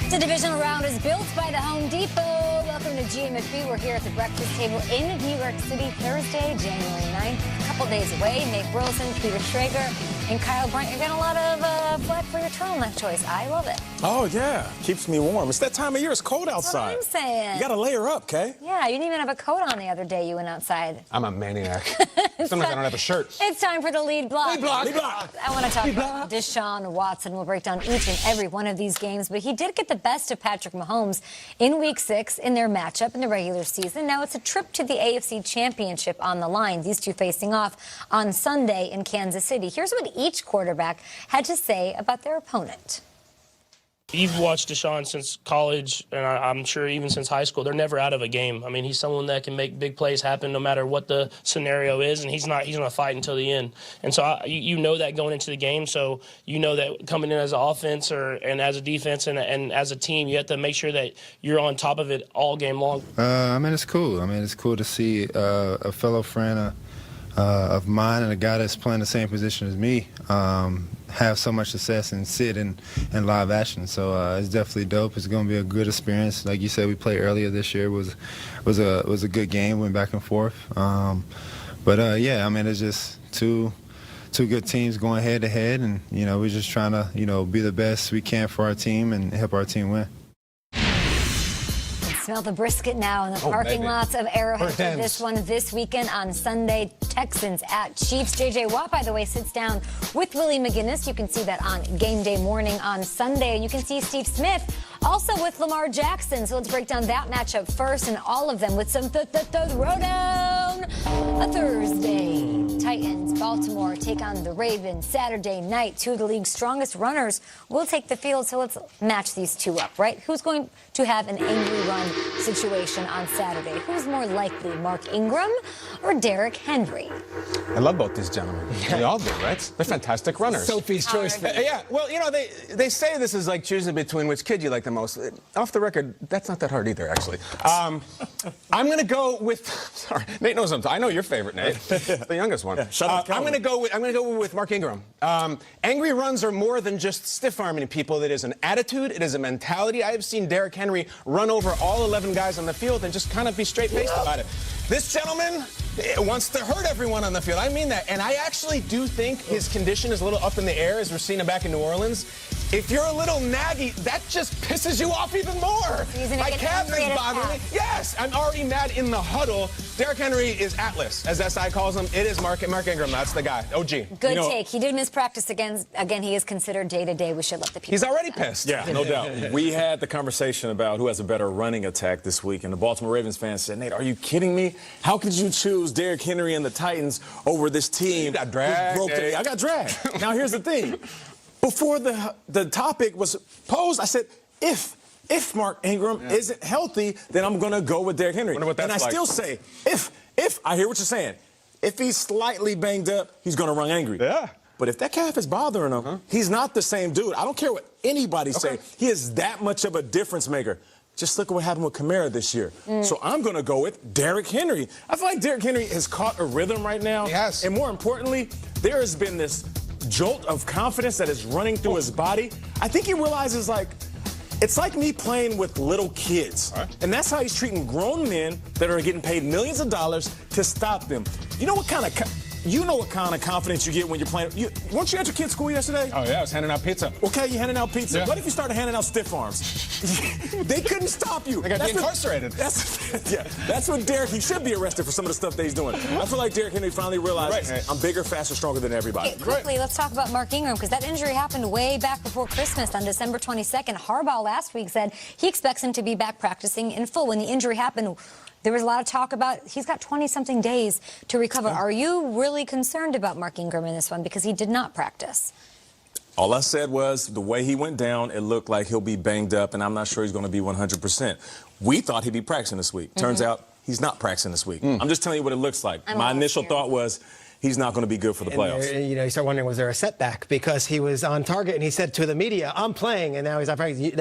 The divisional round is built by the Home Depot. Welcome to GMFB. We're here at the breakfast table in New York City, Thursday, January 9th. A couple days away. Nate Burleson, Peter Schrager, and Kyle Bryant. You're getting a lot of flack for your turtleneck choice. I love it. Oh, yeah. Keeps me warm. It's that time of year. It's cold outside. That's what I'm saying. You got to layer up, Kay? Yeah, you didn't even have a coat on the other day you went outside. I'm a maniac. Sometimes I don't have a shirt. It's time for the lead block. Lead block. Lead block. I want to talk about Deshaun Watson. We'll break down each and every one of these games, but he did get the best of Patrick Mahomes in Week 6 in their matchup in the regular season. Now it's a trip to the AFC Championship on the line. These two facing off on Sunday in Kansas City. Here's what each quarterback had to say about their opponent. You've watched Deshaun since college, and I'm sure even since high school. They're never out of a game. I mean, he's someone that can make big plays happen no matter what the scenario is, and he's going to fight until the end. And so you know that going into the game, so you know that coming in as an offense and as a defense and as a team, you have to make sure that you're on top of it all game long. I mean, it's cool. It's cool to see a fellow friend of mine and a guy that's playing the same position as me have so much success and sit in live action. So it's definitely dope. It's going to be a good experience. Like you said, we played earlier this year. It was a good game. Went back and forth. Yeah, I mean, it's just two good teams going head to head, and we're just trying to be the best we can for our team and help our team win. Smell the brisket now in the parking lots of Arrowhead for this one this weekend on Sunday. Texans at Chiefs. J.J. Watt, by the way, sits down with Willie McGinnis. You can see that on game day morning on Sunday. And you can see Steve Smith also with Lamar Jackson. So let's break down that matchup first and all of them with some Throwdown. A Thursday. Titans, Baltimore take on the Ravens. Saturday night, two of the league's strongest runners will take the field. So let's match these two up, right? Who's going to have an angry run situation on Saturday? Who's more likely, Mark Ingram or Derrick Henry? I love both these gentlemen. They all do, right? They're fantastic runners. Sophie's choice. Yeah, well, they say this is like choosing between which kid you like the most. Off the record, that's not that hard either, actually. I'm going to go with. Sorry, Nate knows I know your favorite, Nate, the youngest one. Yeah, I'm going to go with Mark Ingram. Angry runs are more than just stiff arming people. It is an attitude. It is a mentality. I have seen Derrick Henry run over all 11 guys on the field and just kind of be straight-faced about it. This gentleman wants to hurt everyone on the field. I mean that. And I actually do think his condition is a little up in the air as we're seeing him back in New Orleans. If you're a little naggy, that just pisses you off even more. My calf is bothering me. Yes, I'm already mad in the huddle. Derrick Henry is Atlas, as SI calls him. It is Mark Ingram. That's the guy. OG. Good take. He did miss practice again. He is considered day-to-day. We should let the people He's already know. pissed. Yeah, no doubt. We had the conversation about who has a better running attack this week, and the Baltimore Ravens fans said, Nate, are you kidding me? How could you choose Derrick Henry and the Titans over this team? You got dragged. I got dragged. Now, here's the thing. Before the topic was posed, I said, if Mark Ingram isn't healthy, then I'm going to go with Derrick Henry. Wonder what that's and I still say, if I hear what you're saying, if he's slightly banged up, he's going to run angry. Yeah. But if that calf is bothering him, he's not the same dude. I don't care what anybody say. He is that much of a difference maker. Just look at what happened with Kamara this year. So I'm going to go with Derrick Henry. I feel like Derrick Henry has caught a rhythm right now. He has. And more importantly, there has been this jolt of confidence that is running through his body. I think he realizes, it's like me playing with little kids. And that's how he's treating grown men that are getting paid millions of dollars to stop them. You know what kind of confidence you get when you're playing? Weren't you at your kid's school yesterday? Oh, yeah, I was handing out pizza. Okay, you're handing out pizza. Yeah. What if you started handing out stiff arms? They couldn't stop you. They got incarcerated. That's what Derrick, he should be arrested for some of the stuff that he's doing. I feel like Derrick Henry finally realized, I'm bigger, faster, stronger than everybody. Okay, quickly, let's talk about Mark Ingram, because that injury happened way back before Christmas on December 22nd. Harbaugh last week said he expects him to be back practicing in full. When the injury happened, there was a lot of talk about he's got 20-something days to recover. Are you really concerned about Mark Ingram in this one because he did not practice? All I said was the way he went down, it looked like he'll be banged up, and I'm not sure he's going to be 100%. We thought he'd be practicing this week. Turns out he's not practicing this week. I'm just telling you what it looks like. My initial thought was he's not going to be good for the playoffs. And, you start wondering, was there a setback? Because he was on target and he said to the media, I'm playing, and now he's not practicing.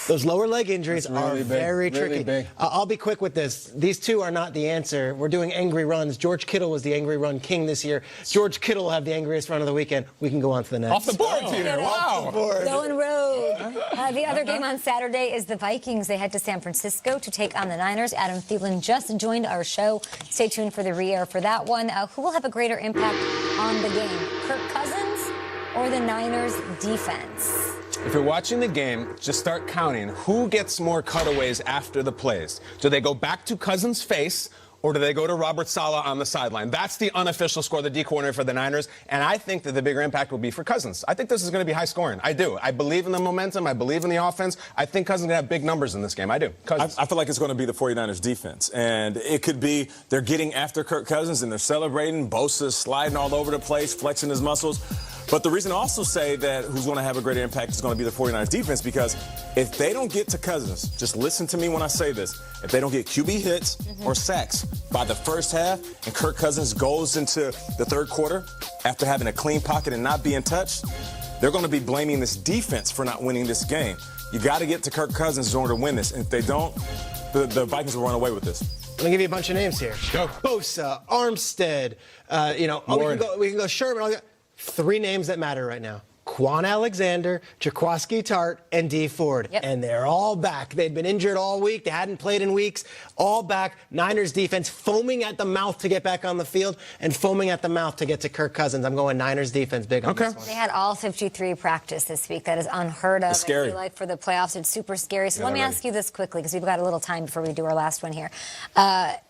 Those lower leg injuries are very tricky. Big. I'll be quick with this. These two are not the answer. We're doing angry runs. George Kittle was the angry run king this year. George Kittle will have the angriest run of the weekend. We can go on to the next. Off the board, Peter. Wow. Going road. The other game on Saturday is the Vikings. They head to San Francisco to take on the Niners. Adam Thielen just joined our show. Stay tuned for the re-air for that one. Who will have a greater impact on the game? Kirk Cousins or the Niners defense? If you're watching the game, just start counting who gets more cutaways after the plays. Do they go back to Cousins' face, or do they go to Robert Saleh on the sideline? That's the unofficial score, the D coordinator for the Niners, and I think that the bigger impact will be for Cousins. I think this is going to be high scoring. I do. I believe in the momentum. I believe in the offense. I think Cousins is going to have big numbers in this game. I do. I feel like it's going to be the 49ers defense, and it could be they're getting after Kirk Cousins, and they're celebrating. Bosa's sliding all over the place, flexing his muscles. But the reason I also say that who's going to have a greater impact is going to be the 49ers defense, because if they don't get to Cousins, just listen to me when I say this, if they don't get QB hits or sacks by the first half and Kirk Cousins goes into the third quarter after having a clean pocket and not being touched, they're going to be blaming this defense for not winning this game. You got to get to Kirk Cousins in order to win this. And if they don't, the Vikings will run away with this. Let me give you a bunch of names here. Go. Bosa, Armstead, we can go Sherman. 3 names that matter right now. Quan Alexander, Jaquiski Tartt, and Dee Ford. Yep. And they're all back. They'd been injured all week. They hadn't played in weeks. All back. Niners defense foaming at the mouth to get back on the field and foaming at the mouth to get to Kirk Cousins. I'm going Niners defense big on this one. They had all 53 practice this week. That is unheard of. It's scary. I feel like for the playoffs, it's super scary. So let me ask you this quickly, because we've got a little time before we do our last one here.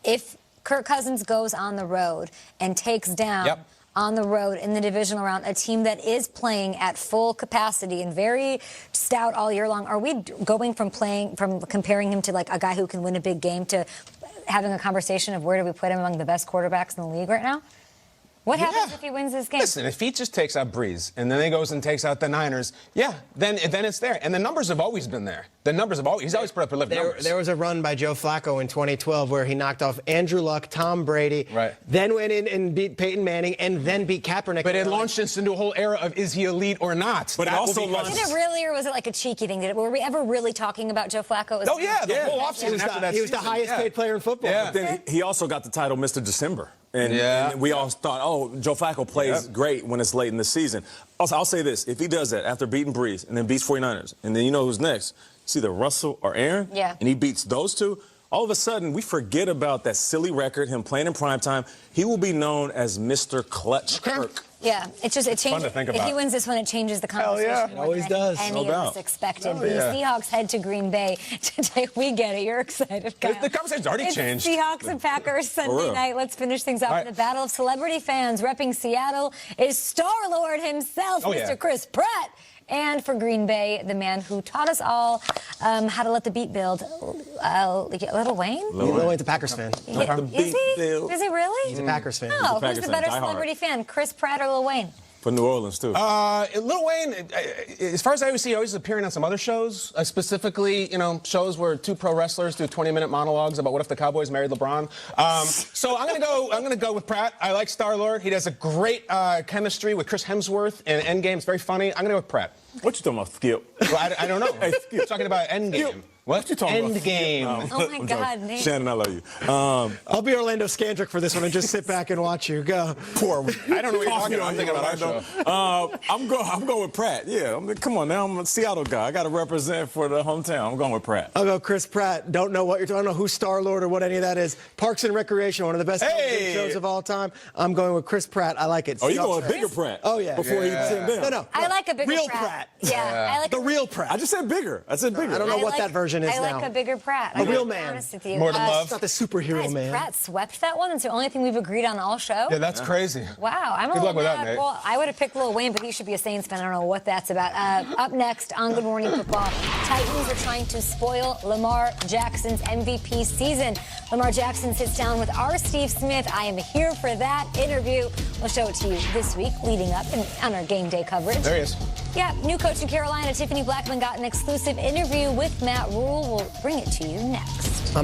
If Kirk Cousins goes on the road and takes down on the road in the divisional round, a team that is playing at full capacity and very stout all year long, are we going from comparing him to like a guy who can win a big game to having a conversation of where do we put him among the best quarterbacks in the league right now? What happens if he wins this game? Listen, if he just takes out Breeze and then he goes and takes out the Niners, then it's there. And the numbers have always been there. He's always put up prolific numbers. There was a run by Joe Flacco in 2012 where he knocked off Andrew Luck, Tom Brady, then went in and beat Peyton Manning, and then beat Kaepernick. But it launched us into a whole era of is he elite or not? But it also launched. Did it really, or was it like a cheeky thing? Were we ever really talking about Joe Flacco? Oh, yeah, the whole offseason after that He was the highest paid player in football. But then he also got the title Mr. December. And we all thought, oh, Joe Flacco plays great when it's late in the season. Also, I'll say this. If he does that after beating Breeze and then beats 49ers, and then you know who's next, it's either Russell or Aaron, and he beats those two, all of a sudden we forget about that silly record, him playing in primetime. He will be known as Mr. Clutch Kirk. Yeah, it changes. Fun to think about. If he wins this one, it changes the conversation. Hell yeah, it always does. Any of us expected. The Seahawks head to Green Bay today. We get it. You're excited, Kyle. The conversation's already changed. Seahawks and Packers Sunday night. Let's finish things off with the battle of celebrity fans. Repping Seattle is Star-Lord himself, Mr. Chris Pratt. And for Green Bay, the man who taught us all how to let the beat build, Lil Wayne? Lil Wayne's a Packers fan. Is he? Is he really? He's a Packers fan. Oh, who's the better celebrity fan, Chris Pratt or Lil Wayne? For New Orleans, too. Lil Wayne, as far as I always see, always appearing on some other shows, specifically, shows where 2 pro wrestlers do 20-minute monologues about what if the Cowboys married LeBron. So I'm gonna go with Pratt. I like Star-Lord. He does a great chemistry with Chris Hemsworth in Endgame. It's very funny. I'm gonna go with Pratt. What you talking about, Skip? Well, I don't know. I'm talking about Endgame. What you talking about? Endgame. Oh, my God, Nate. Shannon, I love you. I'll be Orlando Scandrick for this one and just sit back and watch you. Go. Poor. I don't know what you're talking about. I'm thinking about our show. I'm going with Pratt. Yeah, come on now. I'm a Seattle guy. I got to represent for the hometown. I'm going with Pratt. I'll go Chris Pratt. Don't know what you're talking. I don't know who Star-Lord or what any of that is. Parks and Recreation, one of the best television shows of all time. I'm going with Chris Pratt. I like it. Oh, you going with bigger Pratt? Oh, yeah. Before he sent them. No. I like a bigger real Pratt. Pratt. Yeah, I like the real Pratt. I just said bigger. I said bigger. I don't know what that version is now. I like a bigger Pratt. A real man. Honest with you. More than love. It's not the superhero Guys, man. Pratt swept that one. It's the only thing we've agreed on all show. Yeah, that's crazy. Wow, I'm Good a little luck with that, mad. Nate. Well, I would have picked Lil Wayne, but he should be a Saints fan. I don't know what that's about. Up next on Good Morning Football, Titans are trying to spoil Lamar Jackson's MVP season. Lamar Jackson sits down with our Steve Smith. I am here for that interview. We'll show it to you this week, leading up on our game day coverage. There he is. Yeah, new coach in Carolina, Tiffany Blackman, got an exclusive interview with Matt Rule. We'll bring it to you next.